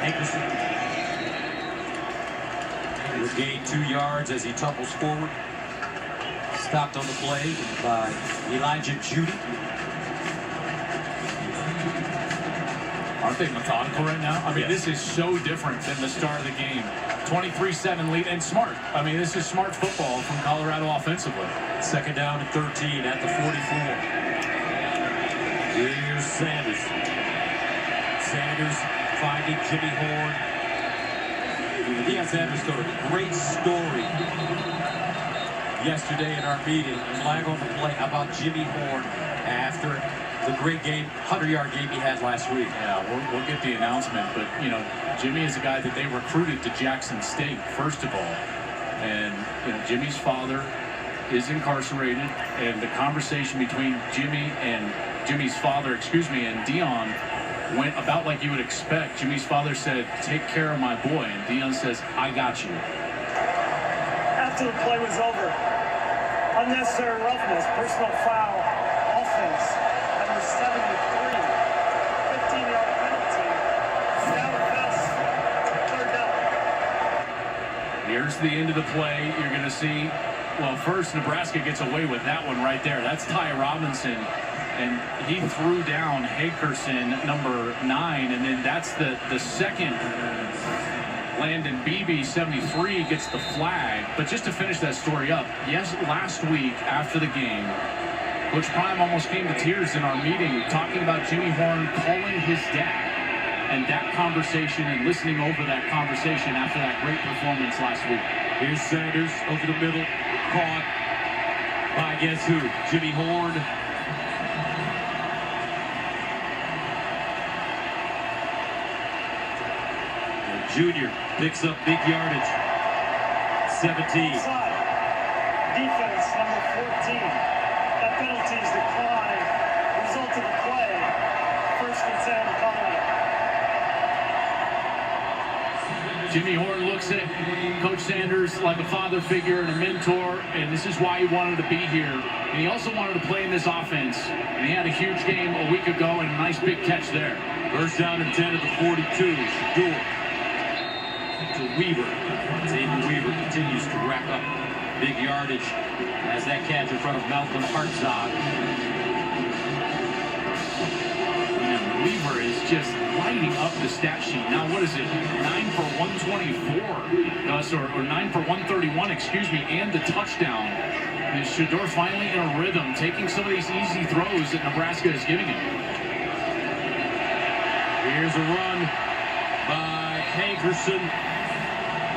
Hankerson will gain 2 yards as he tumbles forward. Stopped on the play by Elijah Judy. Aren't they methodical right now? I mean, This is so different than the start of the game. 23-7 lead, and smart. I mean, this is smart football from Colorado offensively. Second down and 13 at the 44. Here's Sanders. Sanders finding Jimmy Horn. Deion Sanders told a great story yesterday in our meeting. Flag on the play about Jimmy Horn after the great game, 100-yard game he had last week. Yeah, we'll get the announcement, but, you know, Jimmy is a guy that they recruited to Jackson State, first of all. And, you know, Jimmy's father is incarcerated, and the conversation between Jimmy's father, and Deion went about like you would expect. Jimmy's father said, "Take care of my boy," and Deion says, "I got you." After the play was over, unnecessary roughness, personal foul, offense, number 73, 15-yard penalty, down the pass, third down. Here's the end of the play. You're going to see, well, first Nebraska gets away with that one right there. That's Ty Robinson, and he threw down Hankerson, number 9, and then that's the second. Landon Beebe, 73, gets the flag. But just to finish that story up, yes, last week after the game, Coach Prime almost came to tears in our meeting talking about Jimmy Horn calling his dad, and that conversation and listening over that conversation after that great performance last week. Here's Sanders over the middle, caught by guess who? Jimmy Horn. Junior picks up big yardage. 17. Offside. Defense, number 14. That penalty is declined. Result of the play, 1st and 10, Colorado. Jimmy Horn looks at Coach Sanders like a father figure and a mentor, and this is why he wanted to be here. And he also wanted to play in this offense. And he had a huge game a week ago and a nice big catch there. First down and 10 at the 42. Shador to Weaver. Xavier Weaver continues to rack up big yardage as that catch in front of Malcolm Hartzog. And Weaver is just lighting up the stat sheet. Now, what is it? 9 for 124, Gus, or 9 for 131, excuse me, and the touchdown. Is Shador finally in a rhythm, taking some of these easy throws that Nebraska is giving him? Here's a run by Hankerson.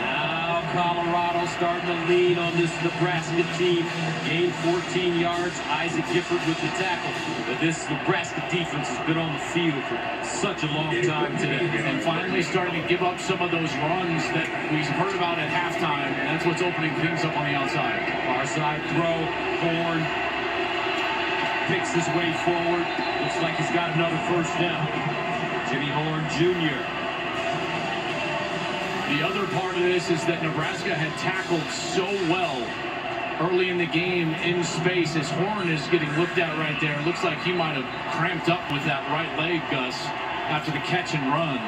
Now Colorado starting to lead on this Nebraska team. Gained 14 yards. Isaac Gifford with the tackle. But this Nebraska defense has been on the field for such a long time today. And finally starting to give up some of those runs that we've heard about at halftime. And that's what's opening things up on the outside. Far side throw. Horn picks his way forward. Looks like he's got another first down. Jimmy Horn Jr. The other part of this is that Nebraska had tackled so well early in the game in space. As Horn is getting looked at right there, it looks like he might have cramped up with that right leg, Gus, after the catch and run.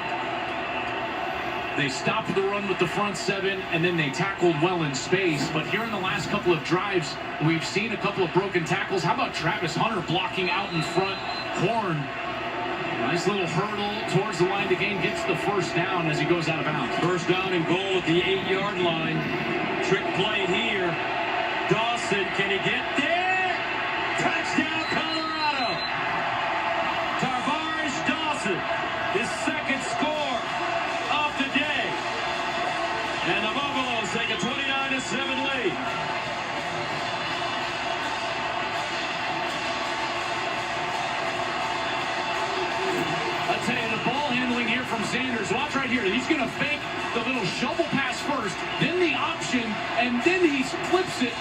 They stopped the run with the front 7, and then they tackled well in space. But here in the last couple of drives, we've seen a couple of broken tackles. How about Travis Hunter blocking out in front? Horn, nice little hurdle towards the line to gain, gets the first down as he goes out of bounds. First down and goal at the 8-yard line. Trick play here. Dawson, can he get there? Touchdown, Colorado! Tarvarish Dawson, his second score of the day. And the Buffaloes take a 29-7 lead. I'll tell you, the ball handling here from Sanders. Watch right here. He's going to fake the little shovel pass first, then the option, and then he flips it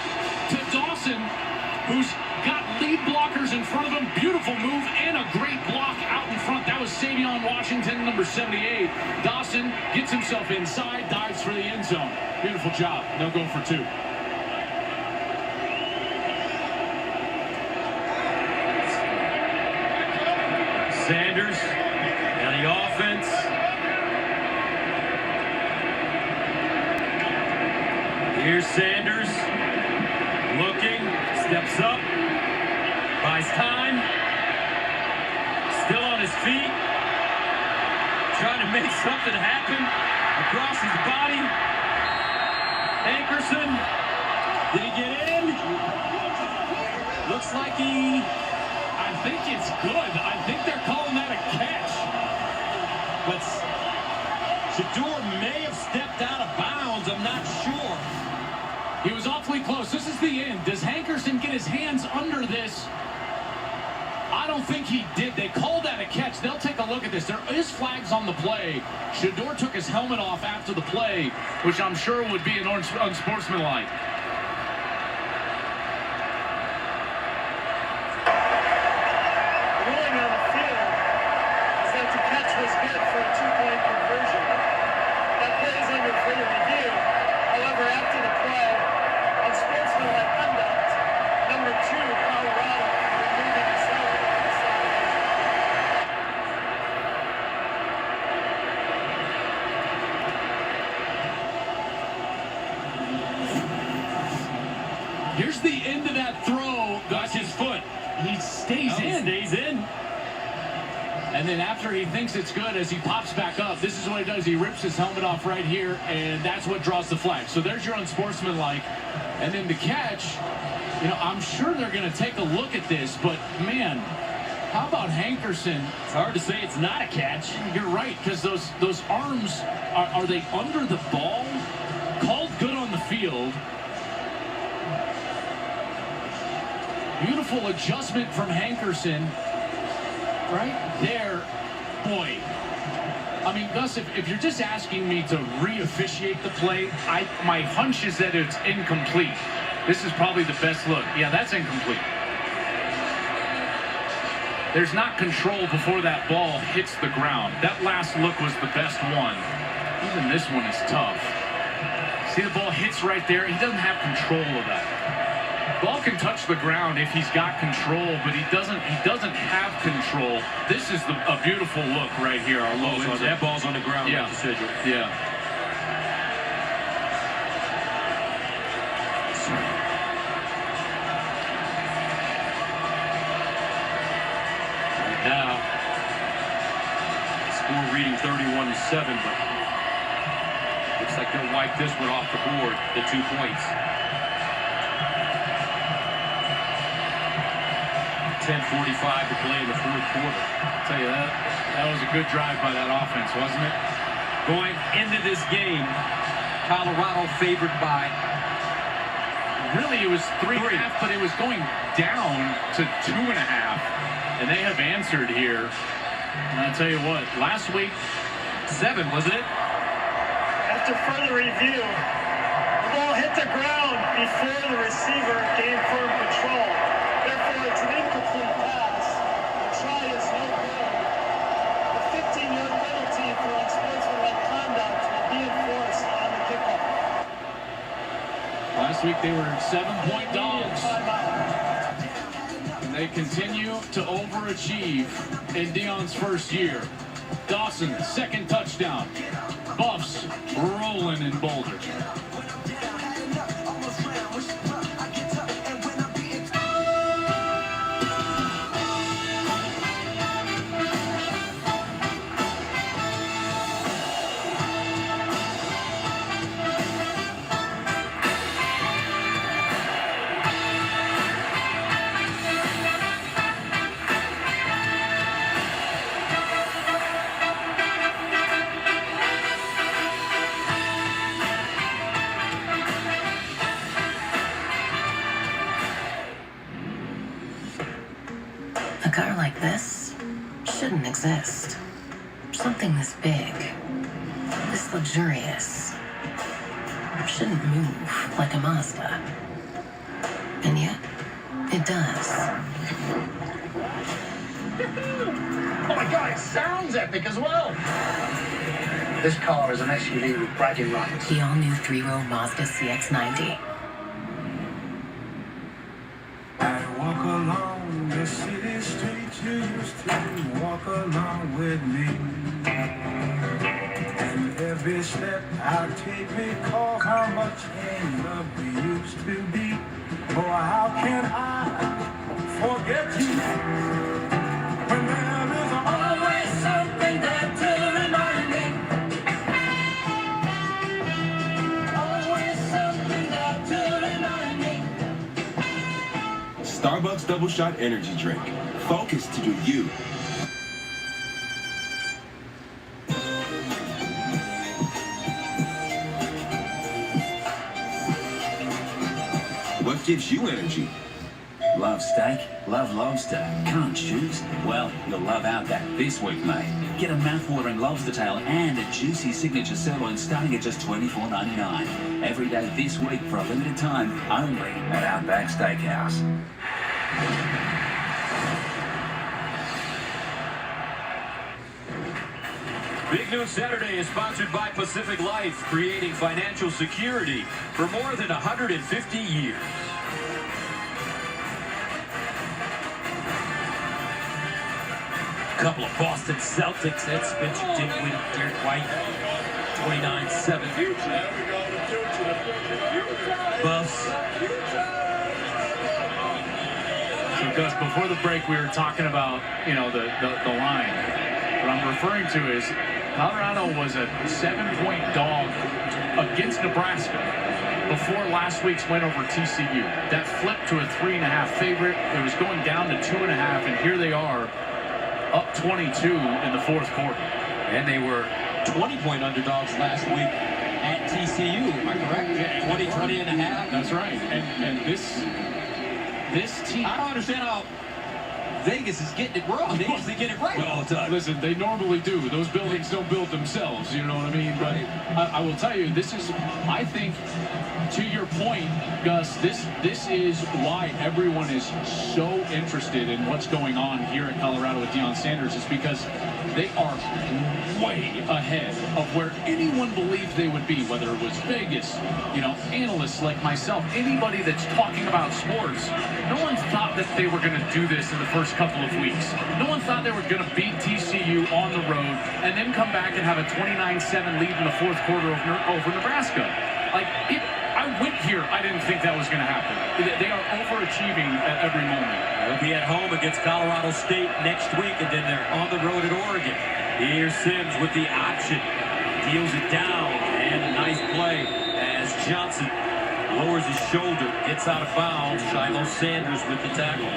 to Dawson, who's got lead blockers in front of him. Beautiful move and a great block out in front. That was Savion Washington, number 78. Dawson gets himself inside, dives for the end zone. Beautiful job. They'll go for 2. Sanders and the offense Here's Sanders. Looking. Steps up. Buys time. Still on his feet. Trying to make something happen across his body. Hankerson. Did he get in? Looks like he... I think it's good. I think they're calling that a catch. But Shador may have stepped out of bounds. I'm not sure. He was awfully close. This is the end. Does Hankerson get his hands under this? I don't think he did. They called that a catch. They'll take a look at this. There is flags on the play. Shador took his helmet off after the play, which I'm sure would be an unsportsmanlike. Here's the end of that throw. That's his foot. He stays in. He stays in. And then after he thinks it's good, as he pops back up, this is what he does. He rips his helmet off right here, and that's what draws the flag. So there's your unsportsmanlike. And then the catch, you know, I'm sure they're going to take a look at this, but, man, how about Hankerson? It's hard to say it's not a catch. You're right, because those arms, are they under the ball? Called good on the field. Beautiful adjustment from Hankerson. Right there. Boy. I mean, Gus, if you're just asking me to re-officiate the play, my hunch is that it's incomplete. This is probably the best look. Yeah, that's incomplete. There's not control before that ball hits the ground. That last look was the best one. Even this one is tough. See, the ball hits right there. He doesn't have control of that. Ball can touch the ground if he's got control, but he doesn't have control. This is a beautiful look right here. Our low that ball's on the ground. Yeah. Like you said. Yeah. Right now, score reading 31-7, but looks like they'll wipe this one off the board. The 2 points. 10:45 to play in the fourth quarter. I'll tell you that was a good drive by that offense, wasn't it? Going into this game, Colorado favored by... Really, it was 3.5, but it was going down to 2.5. And they have answered here. And I'll tell you what, last week, 7, wasn't it? After further review, the ball hit the ground before the receiver gained firm control. Therefore, it's an incomplete pass. The try is no good. The 15-yard penalty for unsportsmanlike conduct will be enforced on the kickoff. last week they were 7-point dogs. And they continue to overachieve in Deion's first year. Dawson, second touchdown. Buffs rolling in Boulder. A car like this shouldn't exist. Something this big, this luxurious, shouldn't move like a Mazda. And yet, it does. Oh my God, it sounds epic as well. This car is an SUV with bragging rights. The all-new three-row Mazda CX-90. I walk along the city streets you used to walk along with me. And every bitch that I'll take recall how much in love we used to be. Boy, how can I forget you when there is always something there to remind me? Always something there to remind me. Starbucks Double Shot Energy Drink. Focus to do you. What gives you energy? Love steak, love lobster, can't choose? Well, you'll love Outback this week, mate. Get a mouth-watering lobster tail and a juicy signature sirloin starting at just $24.99. Every day this week for a limited time, only at Outback Steakhouse. Big Noon Saturday is sponsored by Pacific Life, creating financial security for more than 150 years. Couple of Boston Celtics. That's Spencer Dinwiddie, Derek White, 29-7. Buffs. So, Gus, before the break, we were talking about, the line. What I'm referring to is Colorado was a 7-point dog against Nebraska before last week's win over TCU. That flipped to a 3.5 favorite. It was going down to 2.5, and here they are up 22 in the fourth quarter. And they were 20-point underdogs last week at TCU. Am I correct? 20 and a half. That's right. And this team. I don't understand how Vegas is getting it wrong. They usually get it right all the time. Listen, they normally do. Those buildings don't build themselves, you know what I mean? But I will tell you, this is, I think, to your point, Gus, this is why everyone is so interested in what's going on here at Colorado with Deion Sanders, is because they are way ahead of where anyone believed they would be, whether it was Vegas, analysts like myself, anybody that's talking about sports. No one thought that they were going to do this in the first couple of weeks. No one thought they were going to beat TCU on the road and then come back and have a 29-7 lead in the fourth quarter over Nebraska. I went here, I didn't think that was going to happen. They are overachieving at every moment. They'll be at home against Colorado State next week, and then they're on the road at Oregon. Here's Sims with the option. Deals it down, and a nice play as Johnson lowers his shoulder, gets out of bounds. Shiloh Sanders with the tackle.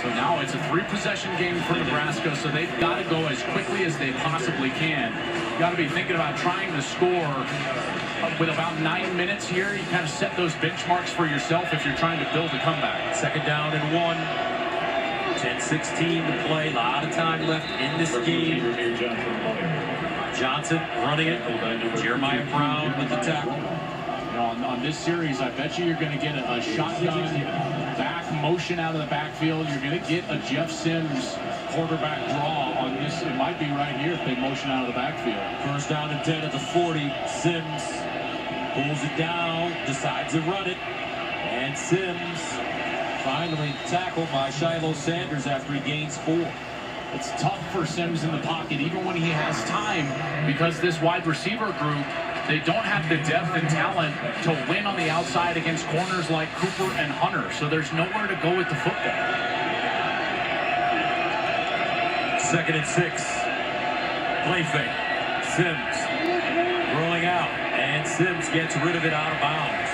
So now it's a 3-possession game for Nebraska, so they've got to go as quickly as they possibly can. Got to be thinking about trying to score with about 9 minutes here. You kind of set those benchmarks for yourself if you're trying to build a comeback. Second down and 1. 10-16 to play. A lot of time left in this game. Johnson running it. Jeremiah Brown with the tackle. On this series, I bet you're going to get a shotgun back motion out of the backfield. You're going to get a Jeff Sims quarterback draw on this. It might be right here if they motion out of the backfield. First down and 10 at the 40. Sims pulls it down, decides to run it. And Sims finally tackled by Shiloh Sanders after he gains 4. It's tough for Sims in the pocket, even when he has time, because this wide receiver group, they don't have the depth and talent to win on the outside against corners like Cooper and Hunter, so there's nowhere to go with the football. Second and 6. Play fake. Sims rolling out, and Sims gets rid of it out of bounds.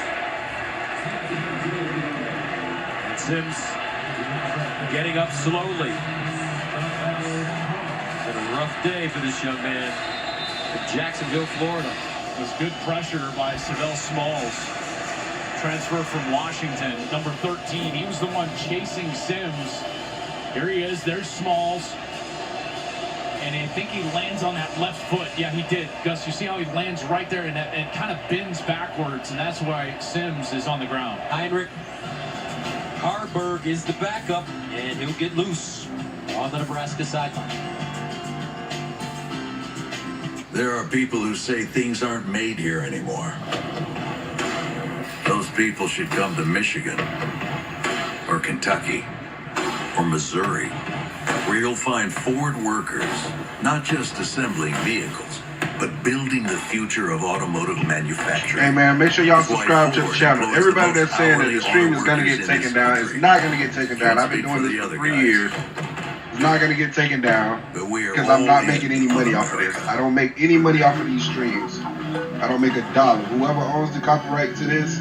And Sims getting up slowly. It's been a rough day for this young man in Jacksonville, Florida. It was good pressure by Savell Smalls. Transfer from Washington, number 13. He was the one chasing Sims. Here he is. There's Smalls. And I think he lands on that left foot. Yeah, he did. Gus, you see how he lands right there, and it kind of bends backwards, and that's why Sims is on the ground. Heinrich Harburg is the backup, and he'll get loose on the Nebraska sideline. There are people who say things aren't made here anymore. Those people should come to Michigan, or Kentucky, or Missouri, where you'll find Ford workers, not just assembling vehicles, but building the future of automotive manufacturing. Hey man, make sure y'all That's why subscribe to the Ford channel. employs Everybody the that's most saying that the hourly stream is auto gonna workers get in taken this down, it's country. not gonna get taken down. Can't I've been speak doing for this the for other 3 guys. years. It's not gonna get taken down But we are because I'm not all making in any money on off of this. America. I don't make any money off of these streams. I don't make a dollar. Whoever owns the copyright to this,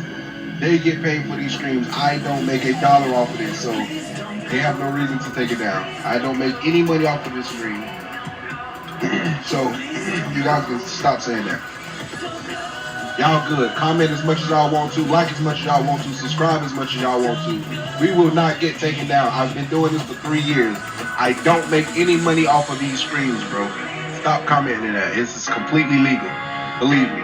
they get paid for these streams. I don't make a dollar off of this, so they have no reason to take it down. I don't make any money off of this stream. So you guys can stop saying that. Y'all good. Comment as much as y'all want to. Like as much as y'all want to. Subscribe as much as y'all want to. We will not get taken down. I've been doing this for 3 years. I don't make any money off of these streams, bro. Stop commenting that. It's completely legal. Believe me.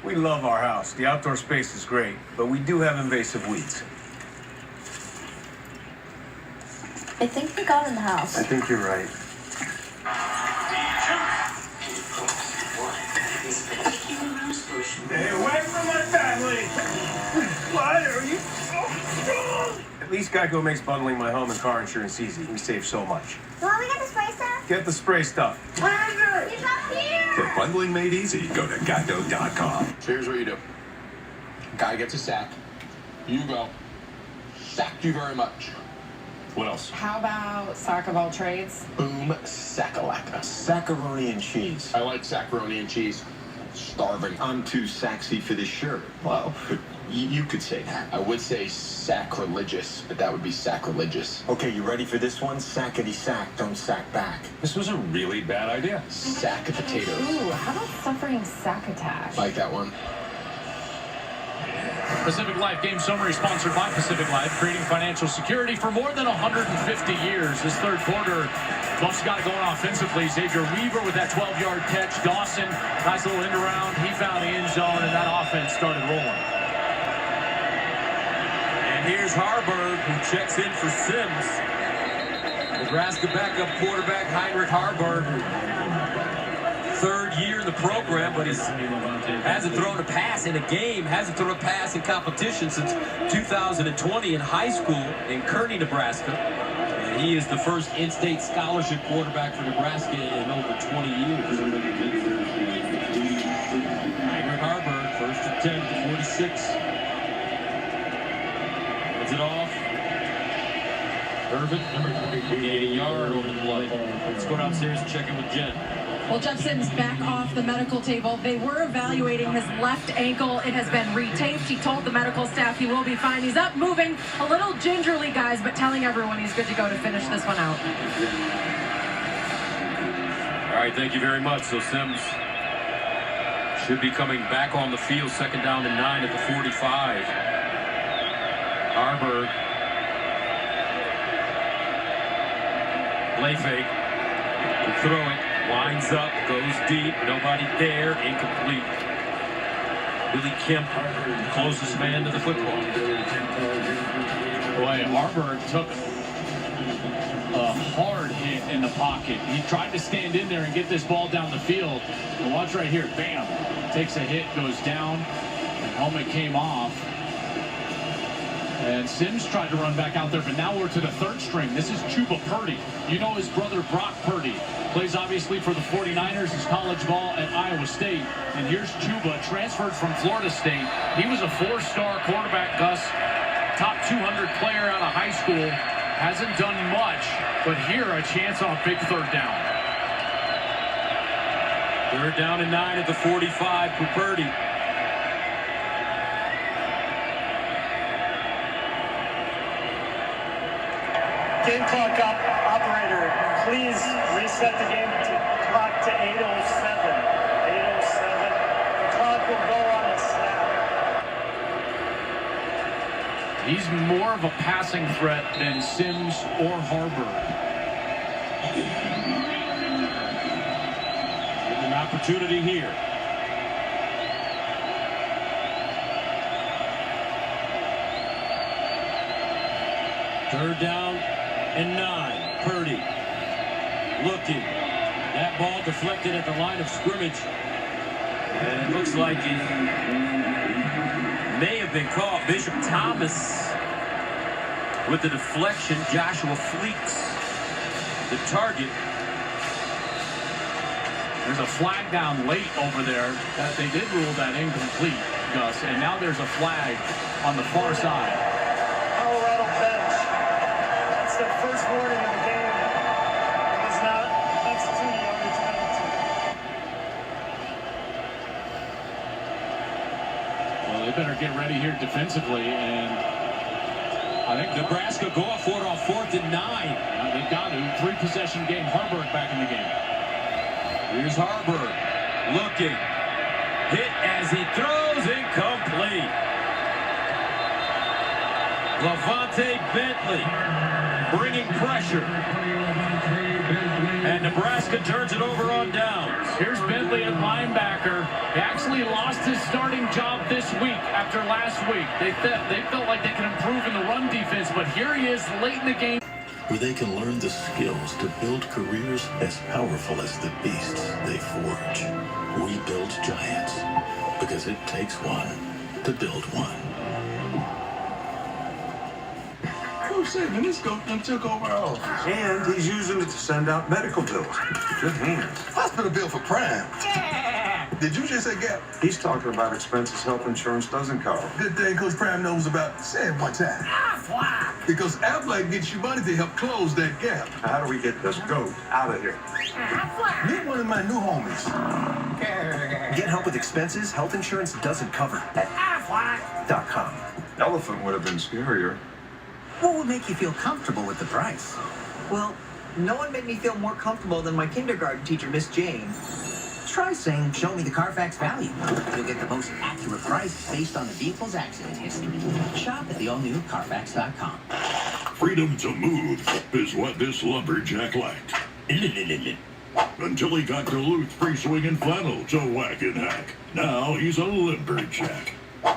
We love our house. The outdoor space is great, but we do have invasive weeds. I think we got in the house. I think you're right. Stay away from my family! Why are you so strong? At least Geico makes bundling my home and car insurance easy. We save so much. Want me to get the spray stuff? Get the spray stuff. Brandon! He's up here! For bundling made easy, go to geico.com. So here's what you do. Guy gets a sack. You go. Sacked you very much. What else? How about sack of all trades? Boom, sackalacka. Saccaroni and cheese. I like saccaroni and cheese. Starving. I'm too sexy for this shirt. Well, you could say that. I would say sacrilegious, but that would be sacrilegious. Okay, you ready for this one? Sackety sack, don't sack back. This was a really bad idea. Sack of potatoes. Ooh, how about suffering sack attack? Like that one. Pacific Life Game Summary sponsored by Pacific Life, creating financial security for more than 150 years. This third quarter, Buffs got it going offensively. Xavier Weaver with that 12-yard catch. Dawson, nice little end around. He found the end zone, and that offense started rolling. And here's Harburg, who checks in for Sims. Nebraska backup quarterback Heinrich Harburg. Third year in the program, but he hasn't thrown a pass in a game, hasn't thrown a pass in competition since 2020 in high school in Kearney, Nebraska. And he is the first in-state scholarship quarterback for Nebraska in over 20 years. Heinrich Harburg, first attempt at 46. Hands it off. Irvin, gaining yard over the play. Let's go downstairs and check in with Jen. Well, Jeff Sims back off the medical table. They were evaluating his left ankle. It has been retaped. He told the medical staff he will be fine. He's up, moving a little gingerly, guys, but telling everyone he's good to go to finish this one out. All right, thank you very much. So Sims should be coming back on the field, second down and 9 at the 45. Harburg. Play fake. To throw it. Winds up, goes deep, nobody there, incomplete. Billy Kemp, the closest man to the football. Boy, Harburg took a hard hit in the pocket. He tried to stand in there and get this ball down the field. And watch right here, bam, takes a hit, goes down, and helmet came off. And Sims tried to run back out there, but now we're to the third string. This is Chuba Purdy. You know his brother Brock Purdy. Plays obviously for the 49ers, his college ball at Iowa State. And here's Chuba, transferred from Florida State. He was a 4-star quarterback, Gus. Top 200 player out of high school. Hasn't done much, but here a chance on a big third down. Third down and 9 at the 45 for Purdy. Game clock up, operator. Please reset the game clock to 8:07. 8:07. The clock will go on a snap. He's more of a passing threat than Sims or Harburg. With an opportunity here. Third down and 9. Purdy looking. That ball deflected at the line of scrimmage. And it looks like it may have been caught. Bishop Thomas with the deflection. Joshua Fleeks, the target. There's a flag down late over there. They did rule that incomplete, Gus, and now there's a flag on the far side. Colorado bench. That's their first warning of the game. It is not constitute yardage penalty. Well, they better get ready here defensively, and I think Nebraska go off for it on 4th and 9. They've got to. 3-possession game. Harburg back in the game. Here's Harburg looking. Hit as he throws, incomplete. Levante Bentley bringing pressure. And Nebraska turns it over on downs. Here's Bentley at linebacker. He actually lost his starting job this week after last week. They felt like they could improve in the run defense, but here he is late in the game. Where they can learn the skills to build careers as powerful as the beasts they forge. We build giants because it takes one to build one. Coach said, man, this goat done took over our office. And he's using it to send out medical bills. Good hands. Hospital bill for Prime. Did you just say Gap? He's talking about expenses health insurance doesn't cover. Good thing Coach Prime knows about. Say it one time. Because Aflac gets you money to help close that gap. How do we get this goat out of here? Meet one of my new homies. Get help with expenses health insurance doesn't cover at Aflac.com. Elephant would have been scarier. What would make you feel comfortable with the price? Well, no one made me feel more comfortable than my kindergarten teacher, Miss Jane. Try saying, "Show me the Carfax value." You'll get the most accurate price based on the vehicle's accident history. Shop at the all-new Carfax.com. Freedom to move is what this lumberjack liked. Until he got Duluth free swinging flannel to whack and hack. Now he's a lumberjack.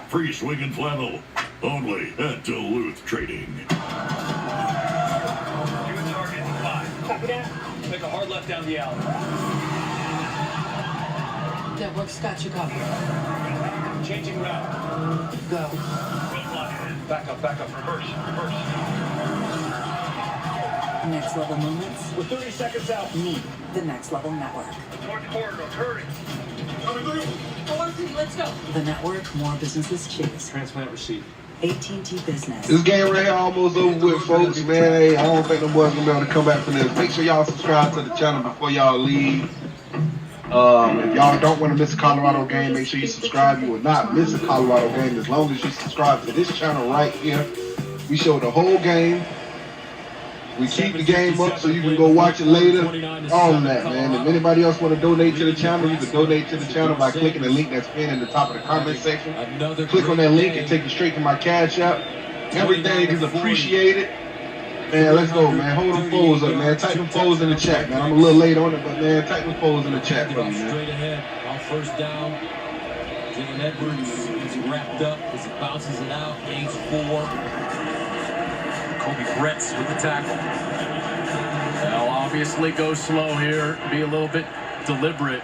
Free swinging flannel, only at Duluth Trading. You and target 5. Copy that. Make a hard left down the alley. Network's got you covered. Changing route. Go. Back up, reverse. Next level moments. We're 30 seconds out. Meet the Next Level Network. North corridor, hurry. Let's go. The network more businesses choose. Transplant receipt. AT&T Business. This game right here almost over with, folks, man. Hey, I don't think the boys gonna be able to come back from this. Make sure y'all subscribe to the channel before y'all leave. If y'all don't want to miss a Colorado game, make sure you subscribe. You will not miss a Colorado game as long as you subscribe to this channel right here. We show the whole game. We keep the game up so you can go watch it later. All of that, man. If anybody else want to donate to the channel, you can donate to the channel by clicking the link that's pinned in the top of the comment section. Click on that link and take you straight to my Cash App. Everything is appreciated. Man, let's go, man. Hold them foes up, man. Type them foes in the chat, man. I'm a little late on it, but, man, type them foes in the chat for me, man. Straight ahead, on 1st down. Jalen Edwards is wrapped up as he bounces it out. Gains 4. Kobe Bretz with the tackle. They'll obviously go slow here, be a little bit deliberate.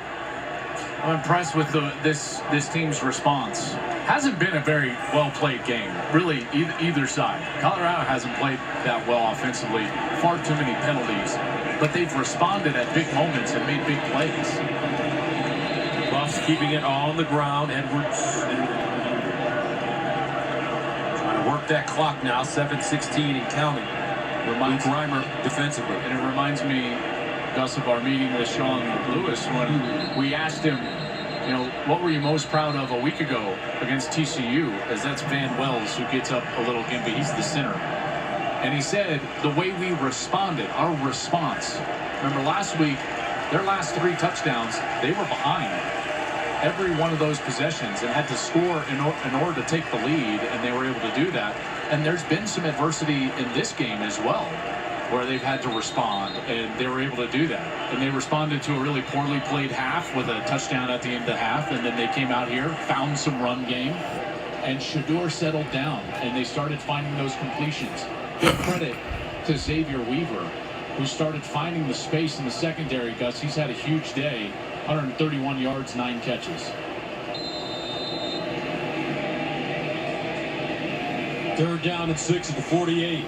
I'm impressed with this team's response. Hasn't been a very well-played game, really, either side. Colorado hasn't played that well offensively, far too many penalties, but they've responded at big moments and made big plays. Buffs keeping it on the ground. Edwards trying to work that clock now, 7:16 and counting. Luke Reimer defensively. And it reminds me, Gus, of our meeting with Sean Lewis when we asked him, you know, what were you most proud of a week ago against TCU? As that's Van Wells who gets up a little gimpy. He's the center. And he said the way we responded, our response. Remember last week, their last 3 touchdowns, they were behind every one of those possessions and had to score in order to take the lead, and they were able to do that. And there's been some adversity in this game as well, where they've had to respond, and they were able to do that. And they responded to a really poorly played half with a touchdown at the end of the half, and then they came out here, found some run game, and Shador settled down, and they started finding those completions. Give credit to Xavier Weaver, who started finding the space in the secondary, Gus. He's had a huge day, 131 yards, 9 catches. Third down and 6 at the 48.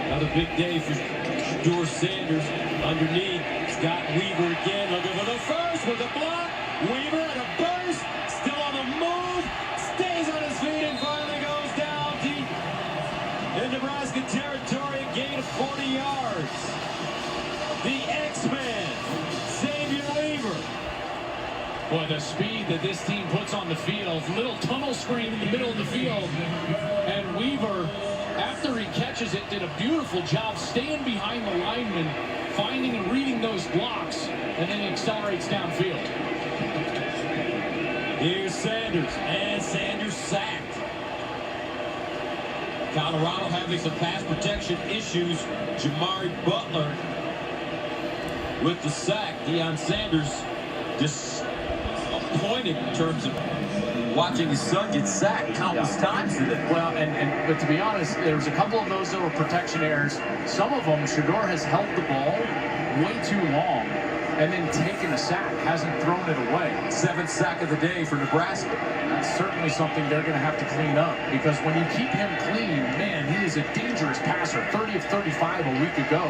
Another big day for Shedeur Sanders. Underneath, Scott Weaver again. Looking for the first with a block. Weaver and a burst. Still on the move. Stays on his feet and finally goes down deep in Nebraska territory. A gain of 40 yards. The X-Man, Xavier Weaver. Boy, the speed that this team puts on the field. Little tunnel screen in the middle of the field. And Weaver, after he catches it, did a beautiful job staying behind the lineman, finding and reading those blocks, and then he accelerates downfield. Here's Sanders, and Sanders sacked. Colorado having some pass protection issues. Jamari Butler with the sack. Deion Sanders disappointed in terms of watching his son get sacked countless times today. Well, but to be honest, there was a couple of those that were protection errors. Some of them, Shedeur has held the ball way too long and then taken a sack, hasn't thrown it away. 7th sack of the day for Nebraska. That's certainly something they're going to have to clean up, because when you keep him clean, man, he is a dangerous passer. 30 of 35 a week ago,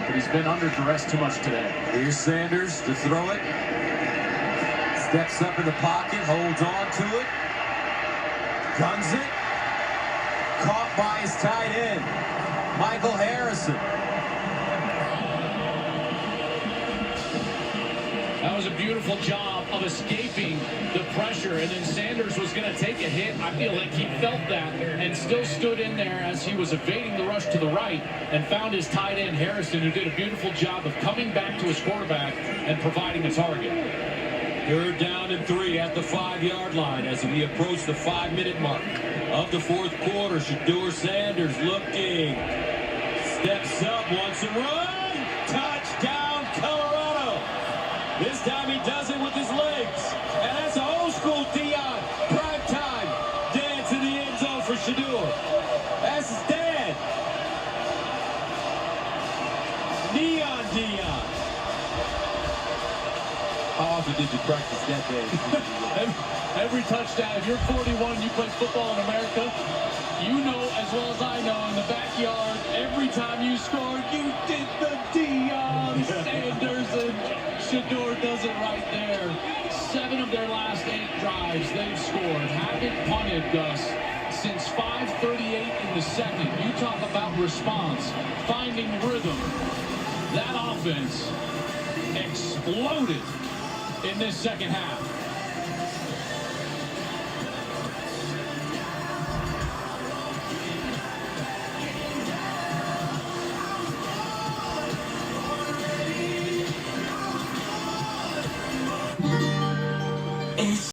but he's been under duress too much today. Here's Sanders to throw it. Steps up in the pocket, holds on to it. Guns it. Caught by his tight end, Michael Harrison. That was a beautiful job of escaping the pressure, and then Sanders was going to take a hit. I feel like he felt that and still stood in there as he was evading the rush to the right and found his tight end Harrison, who did a beautiful job of coming back to his quarterback and providing a target. 3rd down and 3 at the 5-yard line as we approach the 5-minute mark of the 4th quarter. Shedeur Sanders looking. Steps up, wants to run. Touchdown, Colorado. This time he does it with his legs. And that's an old school Deion primetime dance in the end zone for Shedeur. That's his dad. Neon Deion. How often did you practice that day? Every touchdown. If you're 41 and you play football in America, you know as well as I know, in the backyard, every time you scored, you did the Deion Sanders, and Shedeur does it right there. 7 of their last 8 drives they've scored. Haven't punted, Gus, since 5:38 in the second. You talk about response, finding rhythm. That offense exploded in this second half.